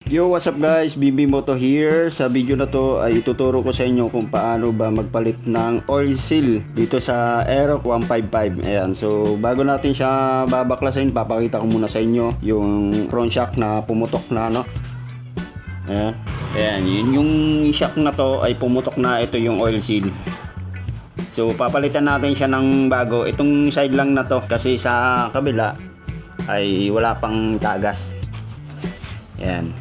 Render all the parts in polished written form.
Yo, what's up guys? BB Moto here. Sa video na to ay ituturo ko sa inyo kung paano ba magpalit ng oil seal dito sa Aerox 155. Ayan, so bago natin siya babaklasin, papakita ko muna sa inyo yung front shock na pumutok na, no? Ayan, ayan, yung shock na to ay pumutok na. Ito yung oil seal. So papalitan natin siya ng bago. Itong side lang na to kasi sa kabila ay wala pang tagas. Ayan.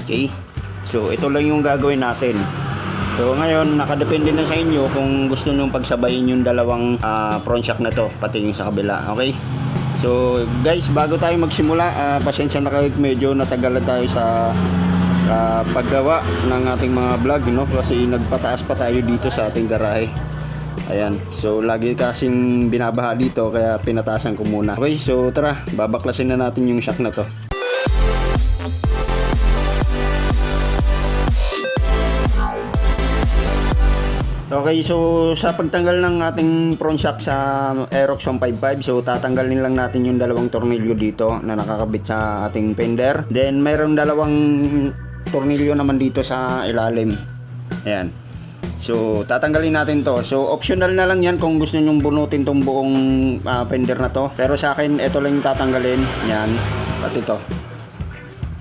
Okay, so ito lang yung gagawin natin. So ngayon, nakadepende na sa inyo kung gusto nyo pagsabayin yung dalawang front shock na to, pati yung sa kabila. Okay, so guys, bago tayo magsimula, pasensya na kayo, medyo natagalan tayo sa paggawa ng ating mga vlog, no? Kasi nagpataas pa tayo dito sa ating garahe. Ayan, so lagi kasing binabaha dito, kaya pinatasan ko muna. Okay, so tara, babaklasin na natin yung shock na to. Okay, so sa pagtanggal ng ating front shock sa Aerox 155, so tatanggalin lang natin yung dalawang tornilyo dito na nakakabit sa ating fender. Then mayroong dalawang tornilyo naman dito sa ilalim. Ayan. So tatanggalin natin to. So optional na lang yan kung gusto nyong bunutin tong buong fender na to. Pero sa akin, ito lang yung tatanggalin. Yan, pati to.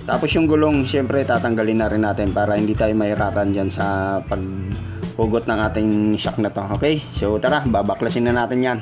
Tapos yung gulong, syempre tatanggalin na rin natin para hindi tayo mahirapan dyan sa paghugot ng ating shock na to. Okay, so tara, babaklasin na natin yan.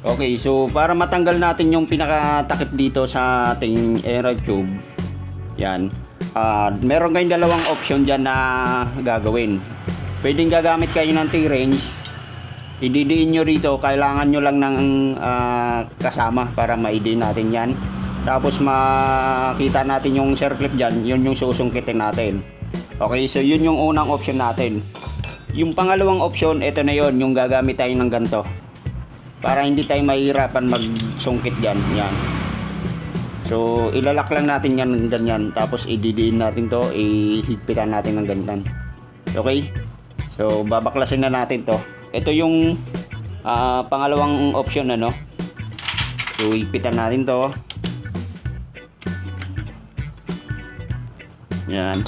Okay, so para matanggal natin yung pinakatakip dito sa ating air tube, yan, meron kayong dalawang option dyan na gagawin. Pwedeng gagamit kayo ng T-range, ididiin nyo rito, kailangan nyo lang ng kasama para maidiin natin yan. Tapos makita natin yung circlip dyan, yun yung susungkitin natin. Okay, so yun yung unang option natin. Yung pangalawang option, ito na yun, yung gagamit tayo ng ganito para hindi tayo mahirapan magsungkit dyan. Yan. So ilalak lang natin yan ng ganyan, tapos ididiin natin to, ihigpitan natin ng ganyan. Okay, so babaklasin na natin to. Ito yung pangalawang option, ano. So higpitan natin to. Yan,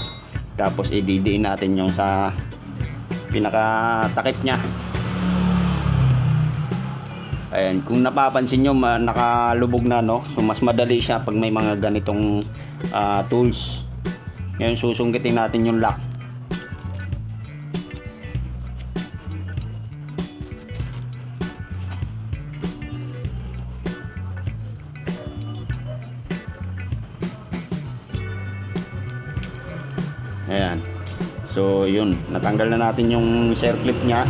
tapos ididiin natin yung sa pinakatakip nya. Ayan, kung napapansin nyo, nakalubog na, no? So mas madali siya pag may mga ganitong tools. Ngayon susungkitin natin yung lock. Ayan, so yun, natanggal na natin yung circlip nya.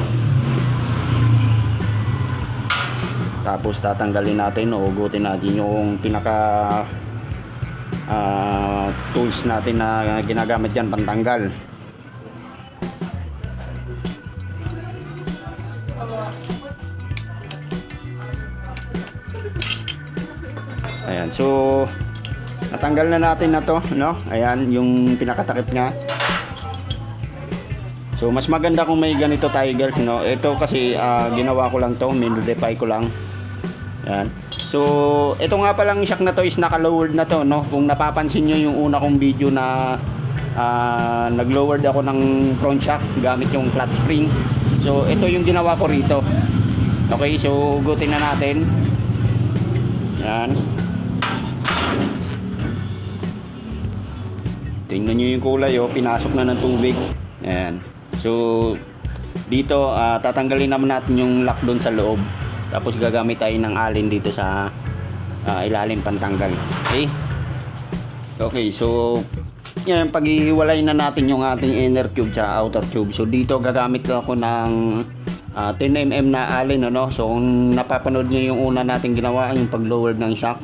Tapos tatanggalin natin o hugutin natin yung pinaka tools natin na ginagamit dyan pantanggal. Ayan, so natanggal na natin na to, no? Ayan, yung pinakatakip nya. So mas maganda kung may ganito tayo, guys, no? Ito kasi ginawa ko lang to, minodify ko lang. Yan. So, ito nga palang shock na to is naka-lowered na to, no? Kung napapansin nyo yung una kong video na nag-lowered ako ng front shock gamit yung clutch spring. So ito yung ginawa ko rito. Okay, so gutin na natin. Yan. Tingnan nyo yung kulay, oh, pinasok na ng tubig. Ayan. So dito tatanggalin naman natin yung lock doon sa loob. Tapos gagamit tayo ng alin dito sa ilalim pantanggal. Okay? Okay, so yan, paghihiwalay na natin yung ating inner tube sa outer tube. So dito gagamit ako ng 10mm na alin, ano. So kung napapanood niyo yung una nating ginawa, yung pag-lower ng shock.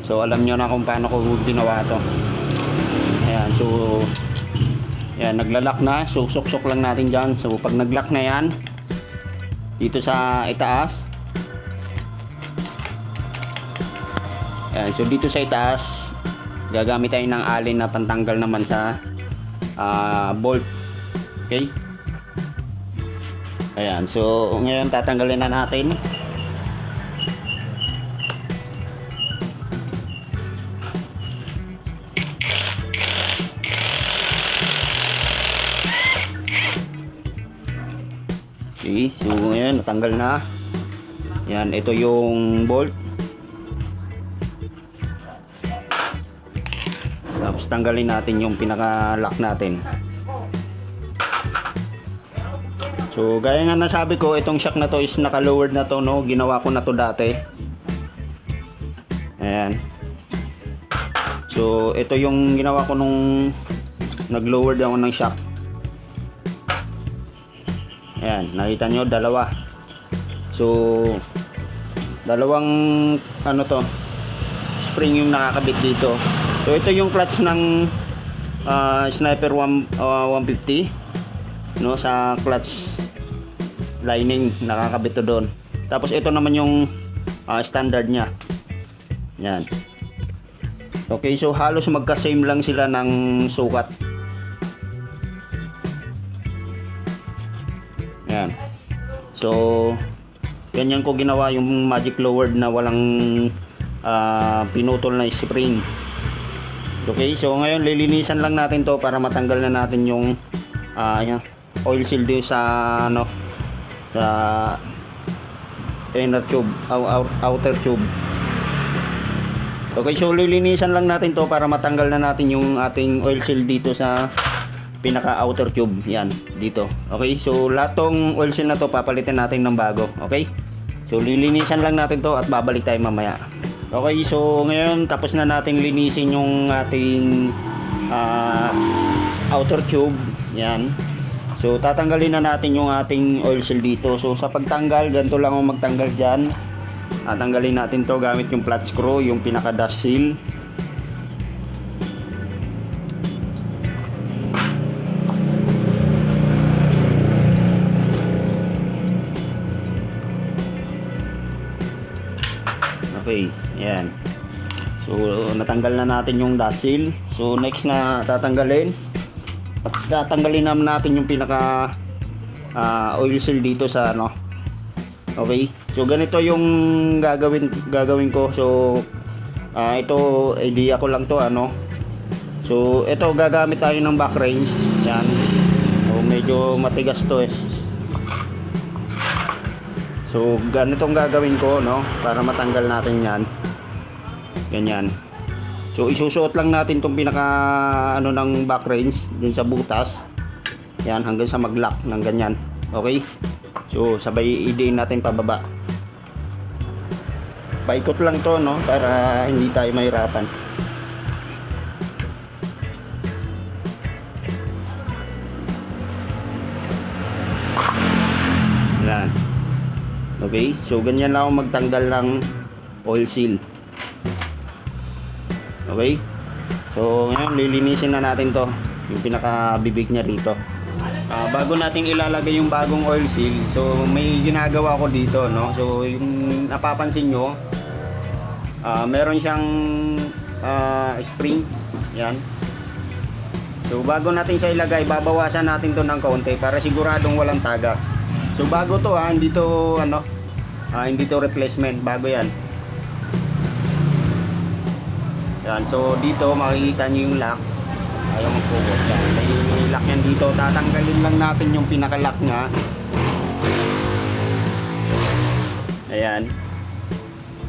So alam niyo na kung paano ko ginawa to. Ayan, so yan, naglalak na. So suksok lang natin dyan. So pag naglock na yan dito sa itaas, ayan, so dito sa itaas gagamit tayo ng alin na pantanggal naman sa bolt. Okay, ayan, so ngayon tatanggalin na natin. Okay, so ngayon natanggal na. Yan, ito yung bolt. Tapos tanggalin natin yung pinaka-lock natin. So gaya nga nasabi ko, itong shock na to is naka-lowered na to, no? Ginawa ko na to dati. Ayan. So ito yung ginawa ko nung nag-lowered ako ng shock. Ayan, nakita nyo, dalawa. So dalawang ano to, spring yung nakakabit dito. So ito yung clutch ng Sniper 150, no, sa clutch lining nakakabit to doon. Tapos ito naman yung standard nya. Yan. Okay, so halos magka-same lang sila ng sukat. Yan. So ganyan ko ginawa yung magic lowered na walang pinutol na spring. Okay, so ngayon lilinisan lang natin to para matanggal na natin yung oil seal dito sa ano, sa inner tube, outer tube. Okay, so lilinisan lang natin to para matanggal na natin yung ating oil seal dito sa pinaka outer tube. Yan, dito. Okay, so lahat tong oil seal na to papalitan natin ng bago. Okay, so lilinisan lang natin to at babalik tayo mamaya. Okay, so ngayon tapos na natin linisin yung ating outer tube. Yan. So tatanggalin na natin yung ating oil seal dito. So sa pagtanggal, ganito lang ang magtanggal dyan. Tatanggalin natin to gamit yung flat screw, yung pinaka dash seal. Okay, yan. So natanggal na natin yung dash seal. So next na tatanggalin naman natin yung pinaka oil seal dito sa ano. Okay, so ganito yung gagawin ko. So ito idea ko lang to, ano. So ito gagamit tayo ng back range. Yan. So medyo matigas to eh. So ganitong gagawin ko, no, para matanggal natin yan. Ganyan. So isusuot lang natin tong pinaka ano ng back range dun sa butas. Yan, hanggang sa mag-lock ng ganyan. Okay? So sabay i-din natin pababa. Paikot lang to, no, para hindi tayo mahirapan. Yan. Okay, so ganyan lang ako magtanggal ng oil seal. Okay, so ngayon lilinisin na natin to, yung pinakabibig niya rito. Bago natin ilalagay yung bagong oil seal, so may ginagawa ko dito, no. So yung napapansin nyo, meron siyang spring. Yan. So bago natin siya ilagay, babawasan natin to ng kaunti para siguradong walang tagas. So bago to, hindi to ano, hindi to replacement, bago yan. Yan, so dito makikita niyo yung lock. Ayaw mag-focus. Yan. May lock yan dito. Tatanggalin lang natin yung pinaka-lock nga. Ayan.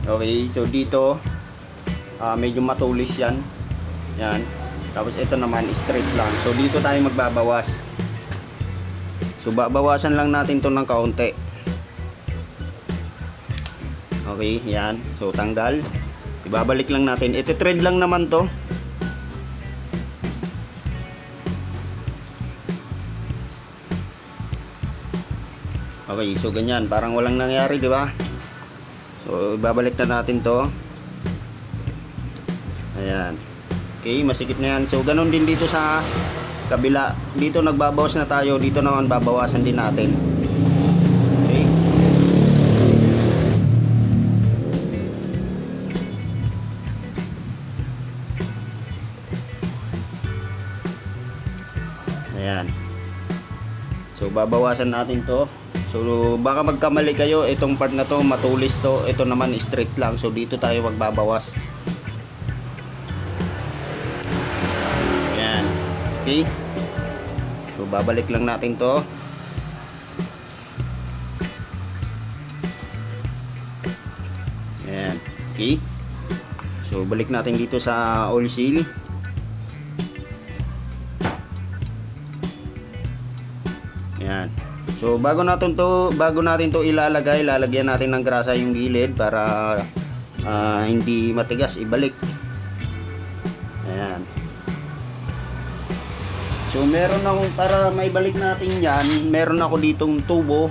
Okay, so dito medyo matulis yan. Yan. Tapos ito naman straight lang. So dito tayo magbabawas. So babawasan lang natin to ng kaunti. Okay, yan. So tanggal. Ibabalik lang natin. Ito thread lang naman to. Okay, so ganyan, parang walang nangyari, di ba? So ibabalik na natin to. Ayan. Okay, masikip na yan. So ganun din dito sa kabila. Dito nagbabawas na tayo, dito naman babawasan din natin. Okay. Ayan. So babawasan natin to. So baka magkamali kayo, itong part na to matulis to, ito naman straight lang. So dito tayo magbabawas. Ayan. Okay. So babalik lang natin to. Ayan. Okay. So balik natin dito sa oil seal. Ayan. So bago natin to ilalagay, lalagyan natin ng grasa yung gilid para hindi matigas, ibalik. Ayan. So meron ako, para maibalik natin yan, meron ako ditong tubo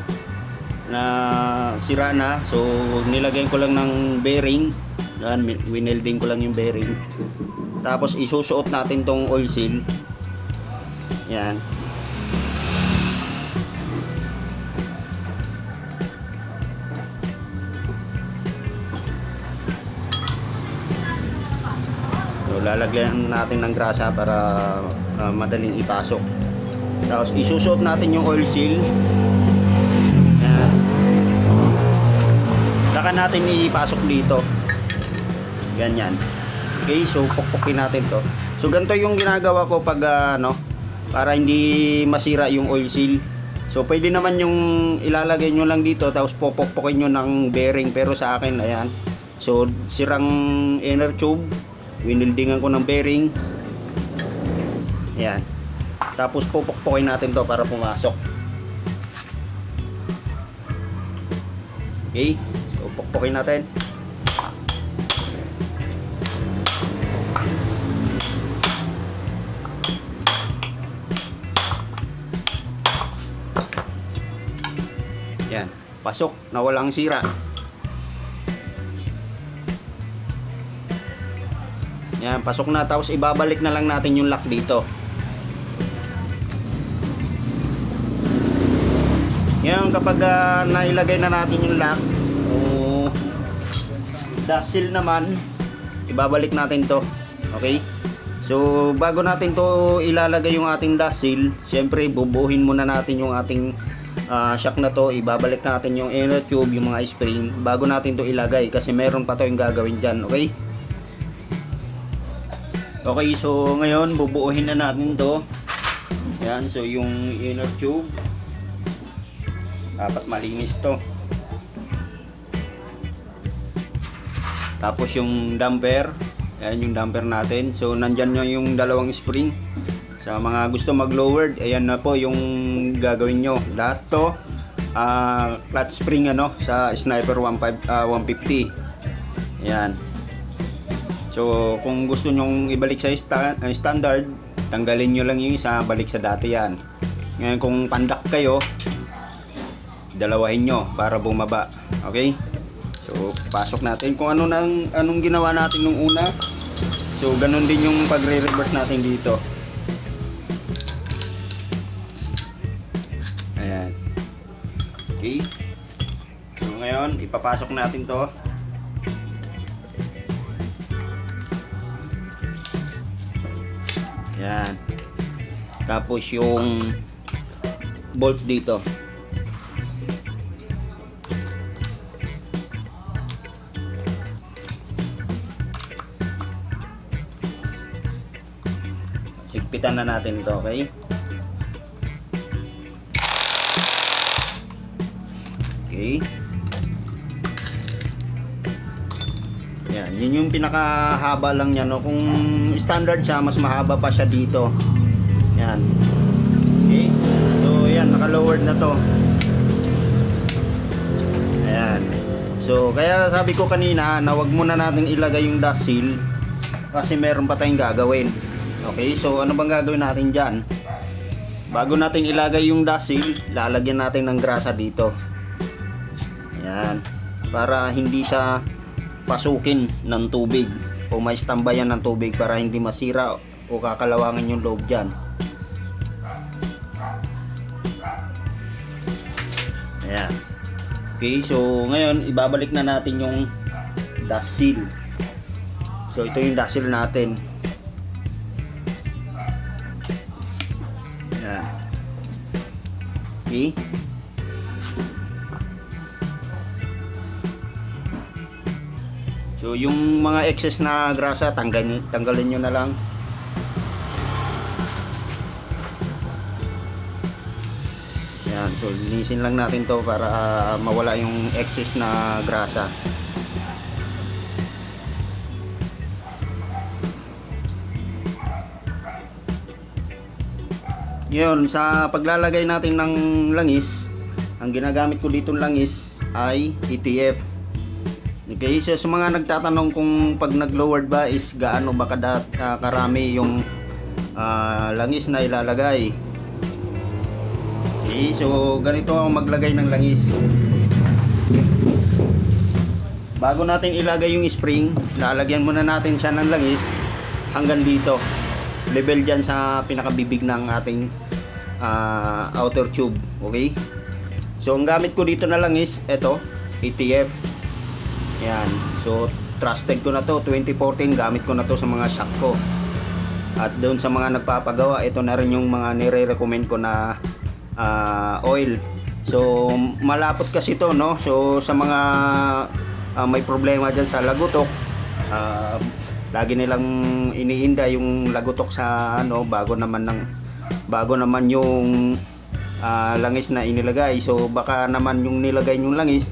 na sira na. So nilagyan ko lang ng bearing. Yan, winelding ko lang yung bearing. Tapos isusuot natin tong oil seal. Yan. Lalagyan natin ng grasa para madaling ipasok. Tapos isusuot natin yung oil seal. Ayan. Saka natin ipasok dito. Ganyan. Okay, so pukpukin natin to. So ganito yung ginagawa ko pag para hindi masira yung oil seal. So pwede naman yung ilalagay nyo lang dito tapos pupukpukin nyo ng bearing, pero sa akin ayan. So sirang inner tube, winildingan ko ng bearing. Ayan. Tapos pupukpukin natin to para pumasok. Okay. So pukpukin natin. Ayan. Pasok na walang sira. Yan, pasok na. Tapos ibabalik na lang natin yung lock dito. Yan, kapag nailagay na natin yung lock, dust seal naman, ibabalik natin to. Okay? So bago natin to ilalagay yung ating dust seal, syempre bubuhin muna natin yung ating shock na to. Ibabalik natin yung inner tube, yung mga spring, bago natin to ilagay, kasi meron pa to yung gagawin dyan. Okay? Okay, so ngayon bubuuhin na natin to. Yan, so yung inner tube dapat malinis to. Tapos yung damper, ayan yung damper natin. So nandyan nyo yung dalawang spring. Sa mga gusto mag-lowered, ayan na po yung gagawin nyo. Lahat to clutch spring sa Sniper 150. Ayan. So kung gusto nyong ibalik sa standard, tanggalin nyo lang yung isa, balik sa dati yan. Ngayon kung pandak kayo, dalawahin nyo para bumaba. Okay? So pasok natin kung anong ginawa natin nung una. So ganun din yung pagre-reverse natin dito. Ayan. Okay? So ngayon ipapasok natin to. Yan. Tapos yung bolt dito. higpitan na natin ito, okay? Okay. Yan, yun yung pinakahaba lang niya, no? Kung standard siya, mas mahaba pa siya dito. Yan. Okay. So, yan, naka-lowered na to. Ayan. So, kaya sabi ko kanina na wag muna natin ilagay yung dust seal kasi meron pa tayong gagawin. Okay, so ano bang gagawin natin dyan? Bago natin ilagay yung dust seal, lalagyan natin ng grasa dito. Ayan. Para hindi siya pasukin ng tubig o may tambayan ng tubig para hindi masira o kakalawangin yung loob dyan. Ayan. Okay, so ngayon ibabalik na natin yung dust seal. So ito yung dust seal natin. Ayan. Okay. So yung mga excess na grasa tanggalin nyo na lang. Yan, so linisin lang natin to para mawala yung excess na grasa. Ngayon, sa paglalagay natin ng langis, ang ginagamit ko dito langis ay ETF. Okay, so sa mga nagtatanong kung pag nag-lowered ba is gaano ba karami yung langis na ilalagay. Okay, so ganito ang maglagay ng langis. Bago natin ilagay yung spring, lalagyan muna natin siya ng langis hanggang dito. Level dyan sa pinakabibig ng ating outer tube. Okay? So ang gamit ko dito na langis, ito, ETF. Yan. So trusted ko na to, 2014 gamit ko na to sa mga shock ko. At doon sa mga nagpapagawa, ito na rin yung mga nire-recommend ko na oil. So malapot kasi to, no? So sa mga may problema dyan sa lagutok, lagi nilang iniinda yung lagutok sa bago naman yung langis na inilagay. So baka naman yung nilagay yung langis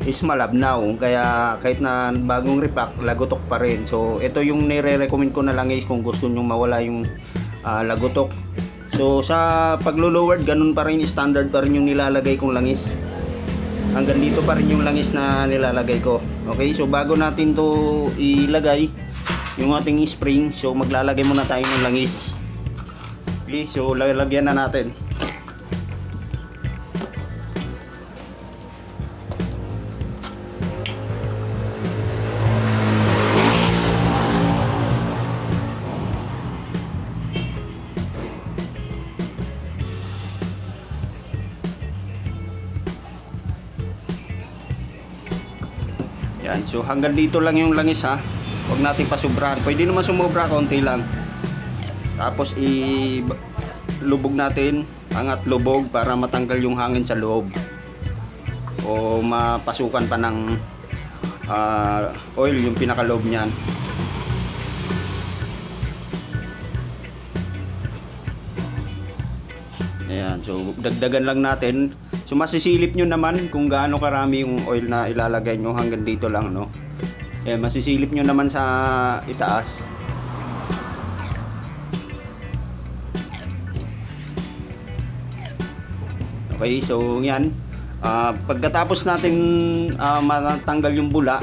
is malabnaw, kaya kahit na bagong repack, lagutok pa rin. So ito yung nire-recommend ko na langis kung gusto nyo mawala yung lagutok. So sa paglo-lowered, ganun pa rin, standard pa rin yung nilalagay kong langis. Hanggang dito pa rin yung langis na nilalagay ko. Okay, so bago natin to ilagay yung ating spring, so maglalagay muna tayo ng langis. Okay, so lalagyan na natin. Yan, so hanggang dito lang yung langis ha. Huwag natin pasubrahan. Pwede naman sumobra, konti lang. Tapos lubog natin, angat lubog para matanggal yung hangin sa loob. O mapasukan pa ng oil yung pinakaloob niyan. Ayan, so dagdagan lang natin. So masisilip nyo naman kung gaano karami yung oil na ilalagay nyo, hanggang dito lang, no? Masisilip nyo naman sa itaas. Okay, so yan. Pagkatapos natin matanggal yung bula,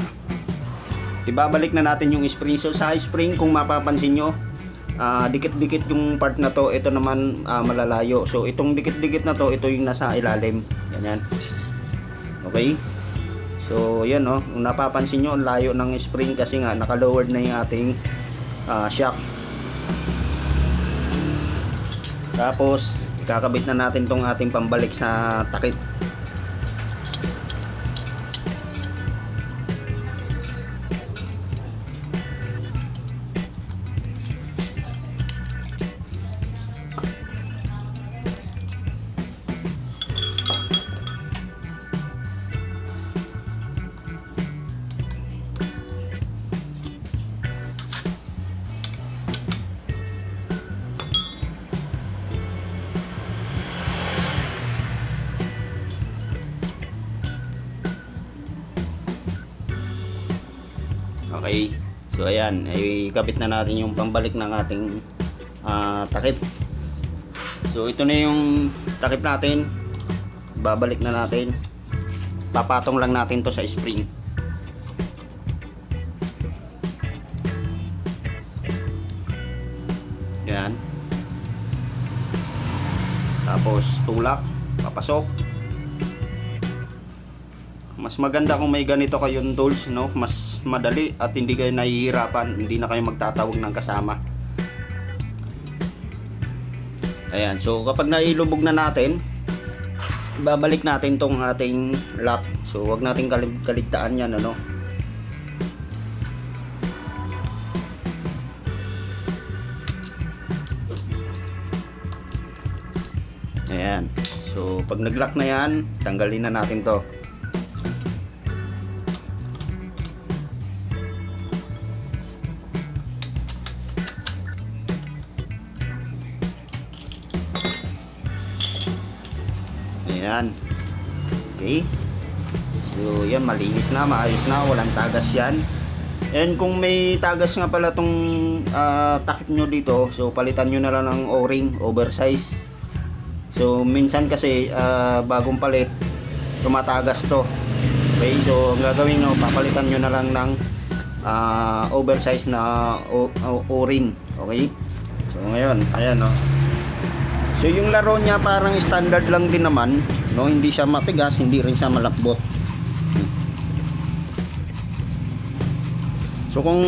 ibabalik na natin yung spring. So sa spring, kung mapapansin nyo, dikit-dikit yung part na to, ito naman malalayo. So itong dikit-dikit na to, ito yung nasa ilalim. Ganyan. Okay? So yan, oh, kung napapansin nyo, ang layo ng spring kasi nga naka-lowered na yung ating shock. Tapos ikakabit na natin tong ating pambalik sa takip. Okay. So ayan, ay kabit na natin yung pambalik ng ating takip. So ito na yung takip natin. Babalik na natin. Papatong lang natin to sa spring. Yan. Tapos tulak, papasok. Mas maganda kung may ganito kayong tools, no? Mas madali at hindi kayo nahihirapan, hindi na kayo magtatawag ng kasama. Ayan, so kapag nailubog na natin, babalik natin tong ating lap. So wag nating kaligtaan yan, ano? Ayan. So pag nag-lock na yan, tanggalin na natin to. Ayan. Okay. So yan, malinis na, maayos na, walang tagas yan. And kung may tagas nga pala tong takip nyo dito, so palitan nyo na lang ng O-ring, oversize. So minsan kasi bagong palit, tumatagas to. Okay, so ang gagawin nyo, papalitan nyo na lang ng oversize na O-ring. Okay. So ngayon, ayan, no. So yung laro niya parang standard lang din naman, no? Hindi siya matigas, hindi rin siya malakbot. So kung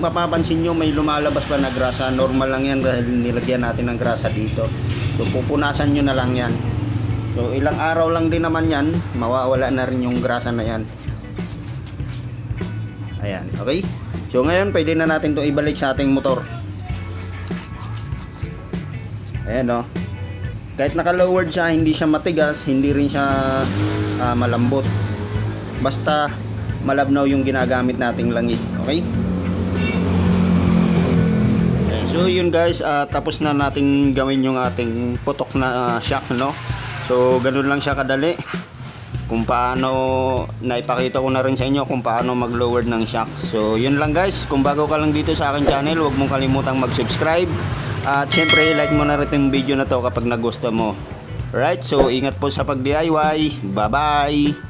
mapapansin nyo, may lumalabas pa na grasa, normal lang yan dahil nilagyan natin ng grasa dito. So pupunasan nyo na lang yan. So ilang araw lang din naman yan, mawawala na rin yung grasa na yan. Ayan, okay? So ngayon pwede na natin to ibalik sa ating motor. Ayan, no. Kahit naka-lowered siya, hindi siya matigas, hindi rin siya malambot. Basta malabnaw yung ginagamit nating langis, okay? Ayan, so yun guys, tapos na natin gawin yung ating putok na shock, no. So ganun lang siya kadali. Kung paano, naipakita ko na rin sa inyo kung paano mag-lowered ng shock. So yun lang guys, kung bago ka lang dito sa aking channel, huwag mong kalimutang mag-subscribe. At syempre, like mo na rin yung video na to kapag nagustuhan mo. Alright, so ingat po sa pag-DIY. Bye-bye!